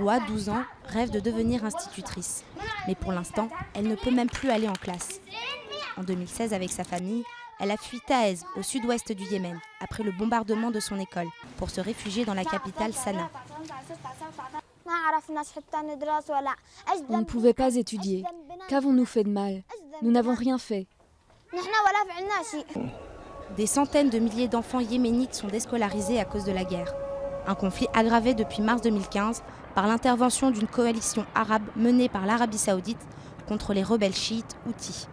Maroua, 12 ans, rêve de devenir institutrice. Mais pour l'instant, elle ne peut même plus aller en classe. En 2016, avec sa famille, elle a fui Taez, au sud-ouest du Yémen, après le bombardement de son école, pour se réfugier dans la capitale Sanaa. On ne pouvait pas étudier. Qu'avons-nous fait de mal? Nous n'avons rien fait. Des centaines de milliers d'enfants yéménites sont déscolarisés à cause de la guerre. Un conflit aggravé depuis mars 2015 par l'intervention d'une coalition arabe menée par l'Arabie saoudite contre les rebelles chiites houthis.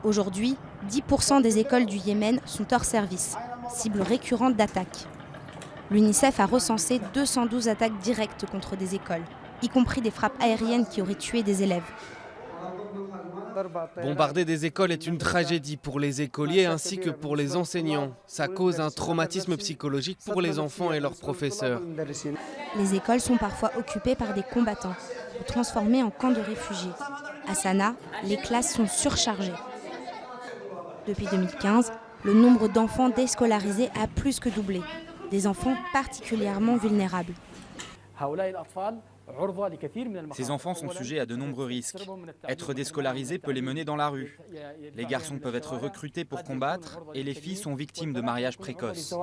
Aujourd'hui, 10% des écoles du Yémen sont hors service, cible récurrente d'attaques. L'UNICEF a recensé 212 attaques directes contre des écoles, y compris des frappes aériennes qui auraient tué des élèves. Bombarder des écoles est une tragédie pour les écoliers ainsi que pour les enseignants. Ça cause un traumatisme psychologique pour les enfants et leurs professeurs. Les écoles sont parfois occupées par des combattants ou transformées en camps de réfugiés. À Sanaa, les classes sont surchargées. Depuis 2015, le nombre d'enfants déscolarisés a plus que doublé. Des enfants particulièrement vulnérables. Ces enfants sont sujets à de nombreux risques. Être déscolarisé peut les mener dans la rue. Les garçons peuvent être recrutés pour combattre et les filles sont victimes de mariages précoces.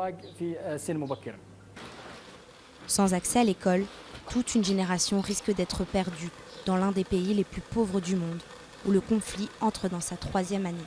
Sans accès à l'école, toute une génération risque d'être perdue dans l'un des pays les plus pauvres du monde, où le conflit entre dans sa 3e année.